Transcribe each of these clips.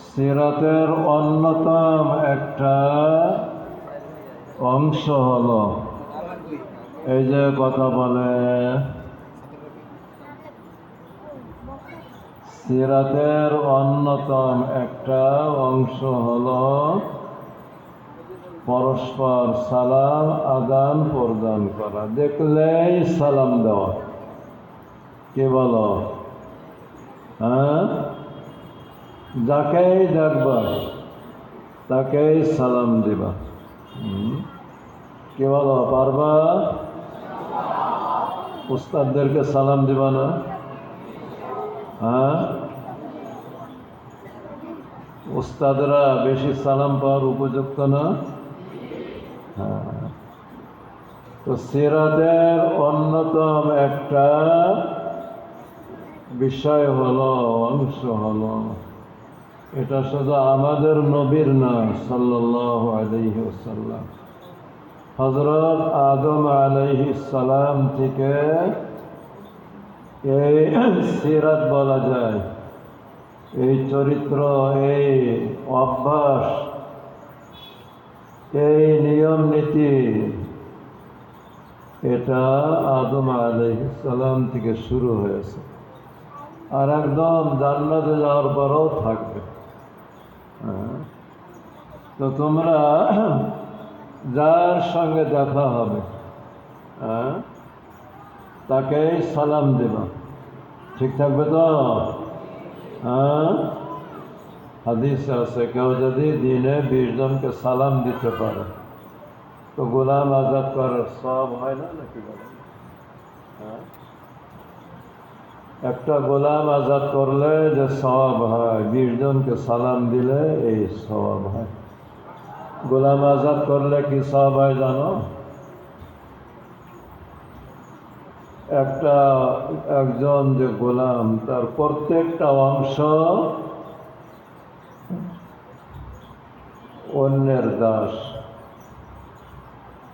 সিরাতের অন্যতম একটা অংশ হলো এই যে কথা বলে সিরাতের অন্যতম একটা অংশ হলো পরস্পর সালাম আদান প্রদান করা, দেখলেই সালাম দেওয়া। কি বলো? হ্যাঁ, যাকেই দেখবা তাকেই সালাম দিবা। কি বলো, পারবা? উস্তাদদেরকে সালাম দিবা না? হ্যাঁ, উস্তাদরা বেশি সালাম পাওয়ার উপযুক্ত না? হ্যাঁ, তো সিরাতের অন্যতম একটা বিষয় হলো, অংশ হলো, এটা শুধু আমাদের নবীর না, সাল্লাল্লাহু আলাইহি ওয়াসাল্লাম, হযরত আদম আলাইহিস সালাম থেকে এই সিরাত বলা যায়, এই চরিত্র, এই অভ্যাস, এই নিয়ম নীতি, এটা আদম আলাইহিস সালাম থেকে শুরু হয়েছে আর একদম জান্নাতে যাওয়ার পরেও থাকবে। তো তোমরা যার সঙ্গে দেখা হবে তাকেই সালাম দেবা, ঠিক থাকবে তো? হাদিসে আছে, কেউ যদি দিনে 20 জনকে সালাম দিতে পারে তো গোলাম আজাদ করার সওয়াব হয় না নাকি বলে? একটা গোলাম আজাদ করলে যে সওয়াব হয়, 20 জনকে সালাম দিলে এই সওয়াব হয়। গোলাম আজাদ করলে কি সওয়াব হয় জানো? একজন যে গোলাম, তার প্রত্যেকটা অংশ অন্যের দাস।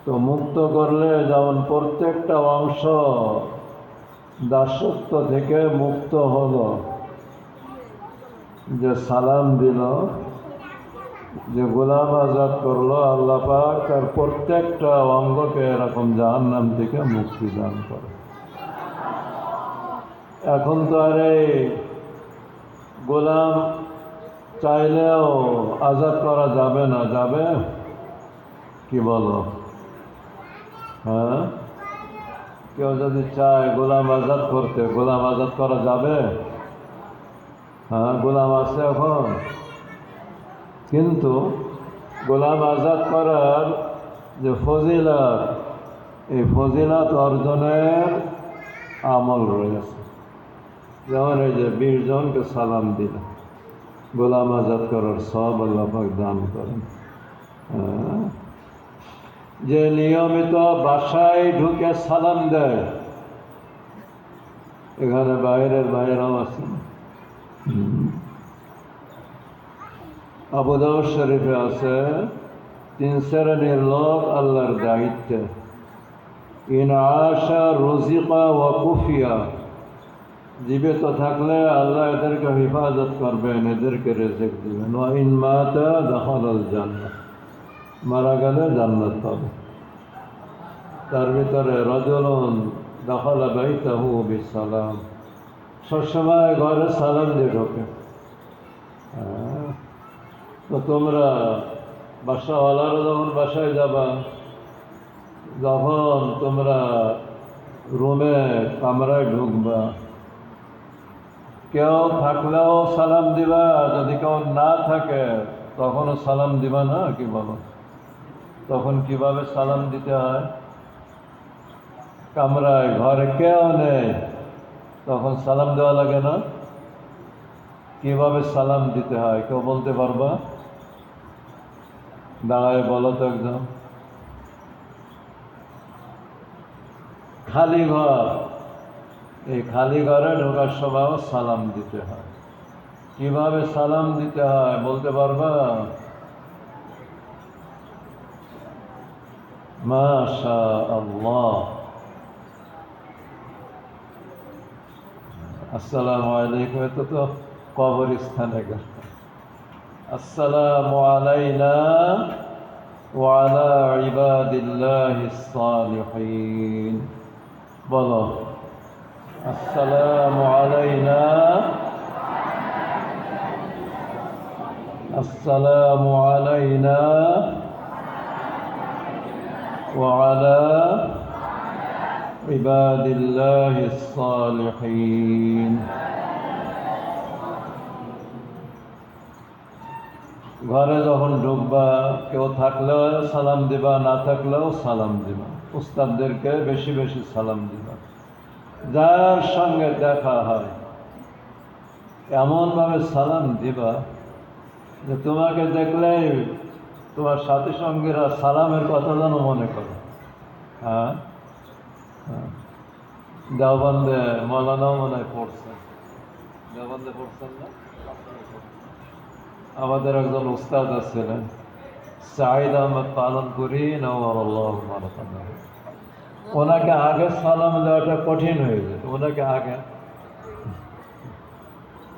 তো মুক্ত করলে যেমন প্রত্যেকটা অংশ দাসত্ব থেকে মুক্ত হলো, যে সালাম দিল, যে গোলাম আজাদ করলো, আল্লাহ পাক তার প্রত্যেকটা অঙ্গকে এরকম জাহান্নাম থেকে মুক্তি দান করে। এখন তো আর এই গোলাম চাইলেও আজাদ করা যাবে না, যাবে? কি বলো? হ্যাঁ, কেউ যদি চায় গোলাম আজাদ করতে, গোলাম আজাদ করা যাবে? হ্যাঁ, গোলাম আছে এখন, কিন্তু গোলাম আজাদ করার যে ফজিলত, এই ফজিলত অর্জনের আমল রয়েছে। যেমন এই যে 20 জনকে সালাম দিল, গোলাম আজাদ করার সওয়াব আল্লাহ পাক দান করেন। যে নিয়মিত বাসায় ঢুকে সালাম দেয়, এখানে বাইরের ভাইরাও আছে। আবু দাউদ শরীফে আছে, 3 শ্রেণীর লোক আল্লাহর দায়িত্বে, ইন আশা রুজিকা ওয়া কুফিয়া, জীবিত থাকলে আল্লাহ এদেরকে হিফাজত করবেন, এদেরকে রিজিক দিবেন। ওয়া ইন মাতা দাখালাল জান্নাহ, মারা গেলে জান্নাত পাবে। তার ভিতরে রাজুলুন দাখালা বাইতাহু বিসালাম, সবসময় ঘরে সালাম দিয়ে ঢোকে। তো তোমরা বাসাওয়ালারা যখন বাসায় যাবা, যখন তোমরা রুমে কামরায় ঢুকবা, কেউ থাকলেও সালাম দিবা, যদি কেউ না থাকে তখনও সালাম দিবা না? কি বলো? তখন কিভাবে সালাম দিতে হয়? কামরায় ঘরে কেউ নেই, তখন সালাম দেওয়া লাগে না? কিভাবে সালাম দিতে হয় কেউ বলতে পারবা? দাঁড়ায় বলো তো একদম। খালি ঘর, এই খালি ঘরে ঢোকার সময়ও সালাম দিতে হয়। কিভাবে সালাম দিতে হয় বলতে পারবা? মাশা আল্লাহ। আসসালামু আলাইকুম, এটা তো কবরস্থানে গেল। আসসালামু আলাইনা ওয়া আলা ইবাদিল্লাহিস সালিহিন। বলো, আসসালামু আলাইনা, আসসালামু আলাইনা ওয়া আলা ইবাদিল্লাহিস সালিহিন। ঘরে যখন ঢুকবা, কেউ থাকলেও সালাম দিবা, না থাকলেও সালাম দিবা। উস্তাদদেরকে বেশি বেশি সালাম দিবা। যার সঙ্গে দেখা হয় এমনভাবে সালাম দিবা যে তোমাকে দেখলেই তোমার সাথী সঙ্গীরা সালামের কথা যেন মনে করে। হ্যাঁ, দেওবন্দে মৌলানাও মনে হয় পড়ছেন, দেওবন্দে পড়ছেন না? আমাদের একজন উস্তাদ ছিলেন, সাঈদ আহমদ পালনপুরি নওয়ারাল্লাহু মারহাবাহ। ওনাকে আগে সালাম দেওয়াটা কঠিন হয়ে যেত, ওনাকে আগে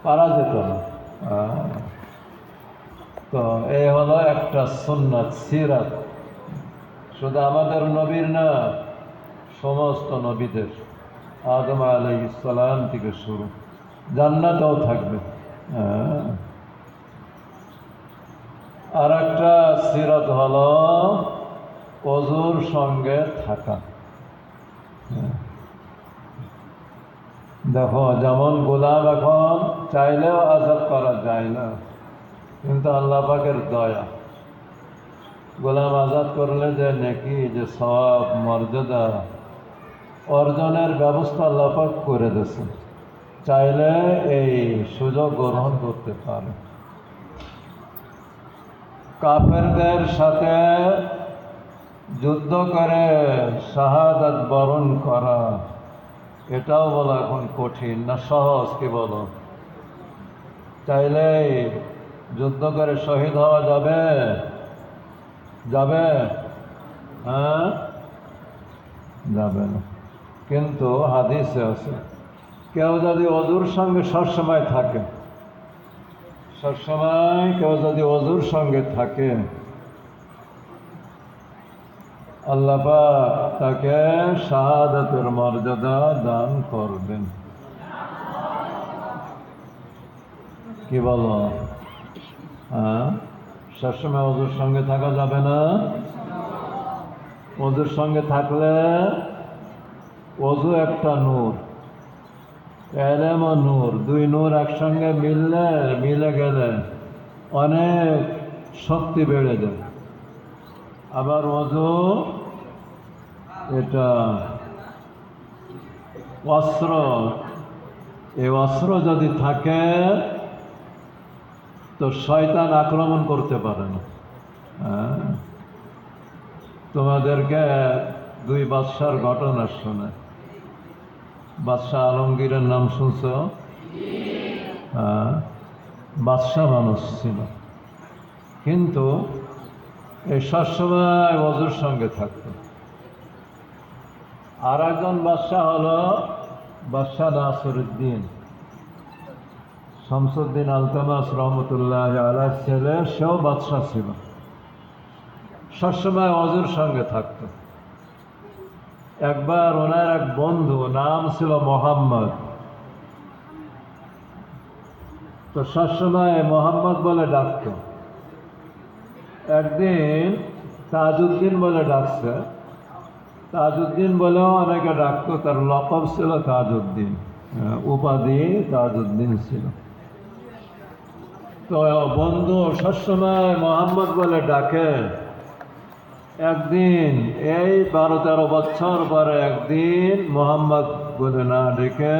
পারা যেত না। তো এই হলো একটা সুন্নাত, সিরাত, শুধু আমাদের নবীর না, সমস্ত নবীদের, আদম আলাইহিস সালাম থেকে শুরু, জান্নাতেও থাকবে। আর একটা সিরাত হলো ওযুর সঙ্গে থাকা। দেখো, যেমন গোলাম এখন চাইলেও আজাদ করা যায় না, কিন্তু আল্লাহ পাকের দয়া, গোলাম আজাদ করলে যে নেকি, যে সওয়াব, মর্যাদা অর্জনের ব্যবস্থা আল্লাহ পাক করে দিয়েছে, চাইলে এই সুযোগ গ্রহণ করতে পারে। কাফেরদের সাথে যুদ্ধ করে শাহাদাত বরণ করা, এটাও বলা এখন কঠিন না সহজ? কি বলো? চাইলে যুদ্ধ করে শহীদ হওয়া যাবে? যাবে? হ্যাঁ, যাবে না। কিন্তু হাদিসে আছে, কেউ যদি ওযুর সঙ্গে সবসময় থাকে, সবসময় কেউ যদি ওযুর সঙ্গে থাকে, আল্লাহ পাক তাকে শাহাদাতের মর্যাদা দান করবেন। কি বলো? হ্যাঁ, সবসময় ওযুর সঙ্গে থাকা যাবে না। ওযুর সঙ্গে থাকলে, ওযু একটা নূর, ইলম ও নূর, দুই নূর একসঙ্গে মিলে গেলে অনেক শক্তি বেড়ে যায়। আবার ওযু এটা অস্ত্র, এই অস্ত্র যদি থাকে তো শয়তান আক্রমণ করতে পারে না। তোমাদেরকে দুই বাদশার ঘটনা শোনে। বাদশাহ আলমগীরের নাম শুনছ? বাদশাহ মানুষ ছিল, কিন্তু এই সবসময় ওযুর সঙ্গে থাকত। আর একজন বাদশাহ হলো বাদশাহ নাসিরউদ্দিন, শামসুদ্দিন আলতামাস রহমতুল্লাহ আলাইহির ছেলে, সেও বাদশাহ ছিল, সবসময় ওযুর সঙ্গে থাকত। একবার ওনার এক বন্ধু, নাম ছিল মোহাম্মদ, তো সবসময় মোহাম্মদ বলে ডাকত। একদিন তাজউদ্দিন বলে ডাকছে, তাজউদ্দিন বলেও অনেকে ডাকতো, তার লকব ছিল তাজউদ্দিন, উপাধি তাজউদ্দিন ছিল। তো বন্ধু সবসময় মোহাম্মদ বলে ডাকে। একদিন এই 12-13 বছর পরে একদিন মোহাম্মদ বলে না ডেকে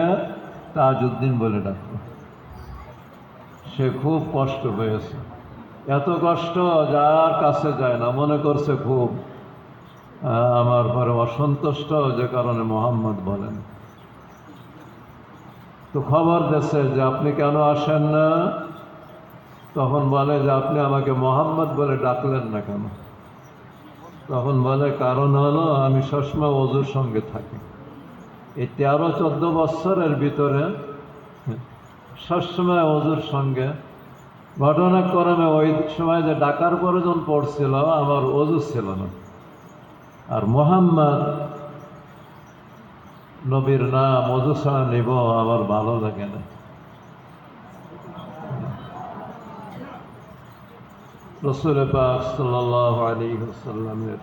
তাজউদ্দিন বলে ডাকল। সে খুব কষ্ট পেয়েছে, এত কষ্ট যার কাছে যায় না, মনে করছে খুব আমার পরে অসন্তুষ্ট, যে কারণে মোহাম্মদ বলেন। তো খবর দিয়েছে যে আপনি কেন আসেন না? তখন বলে যে আপনি আমাকে মোহাম্মদ বলে ডাকলেন না কেন? তখন বলে কারণ হলো আমি সবসময় ওযুর সঙ্গে থাকি। এই 13-14 বছরের ভিতরে সবসময় ওযুর সঙ্গে ঘটনাক্রমে ওই সময় যে ডাকার প্রয়োজন পড়ছিল, আমার ওযু ছিল না। আর মুহাম্মদ নবীর নাম ওযু ছাড়া নিব আমার ভালো লাগে না। রাসূল পাক সাল্লাল্লাহু আলাইহি ওয়াসাল্লামের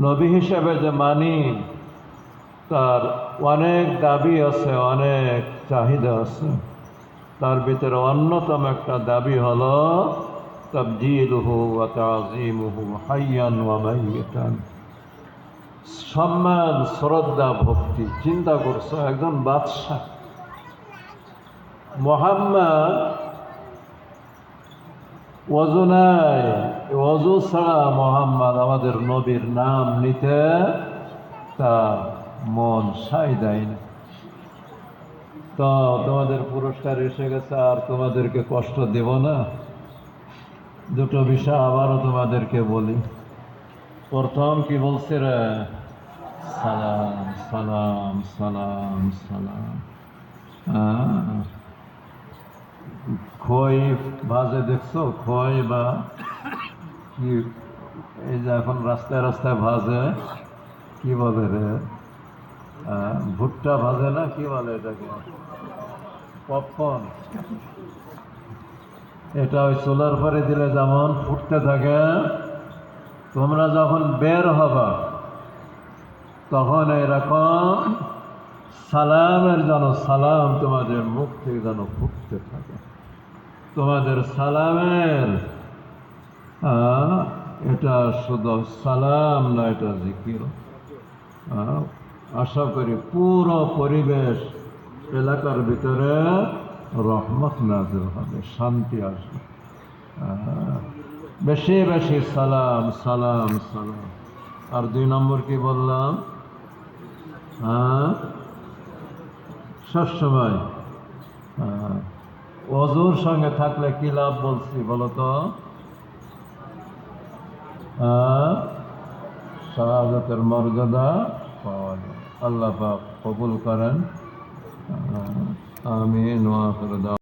নবী হিসেবে যে মানি, তার অনেক দাবি আছে, অনেক চাহিদা আছে। তার ভিতরে অন্যতম একটা দাবি হলো তাবজিলুহু ওয়া তাযীমুহু হাইয়ান ওয়া মাইয়াতান। সম্মান, শ্রদ্ধা, ভক্তি। চিন্তা করছো, একজন বাদশাহ মুহাম্মদ ওযু নাই, ওযু ছাড়া মুহাম্মদ আমাদের নবীর নাম নিতে তার মন সায় দেয় না। তো তোমাদের পুরস্কার এসে গেছে, আর তোমাদেরকে কষ্ট দেব না। দুটো বিষয় আবারও তোমাদেরকে বলি। প্রথম কি বলছে রে? সালাম সালাম সালাম সালাম। খই ভাজে দেখছো? খই বা কি, এই যে এখন রাস্তায় রাস্তায় ভাজে, কি বলে রে? ভুট্টা ভাজে না, কি বলে এটাকে? পপকর্ন। এটা ওই চুলার পরে দিলে যেমন ফুটতে থাকে, তোমরা যখন বের হবা তখন এরকম সালামের যেন সালাম তোমাদের মুখ থেকে যেন ফুটতে থাকে। তোমাদের সালামের এটা শুধু সালাম না, এটা জিকির। আশা করি পুরো পরিবেশ এলাকার ভিতরে রহমত নাযিল হবে, শান্তি আসবে। বেশি বেশি সালাম সালাম সালাম। আর দুই নম্বর কি বললাম? সবসময় ওযুর সঙ্গে থাকলে কি লাভ বলছি বলো তো? শাহাদাতের মর্যাদা পাওয়া যায়। আল্লাহ পাক কবুল করেন। আমিন ওয়া আখির দাওয়ানা।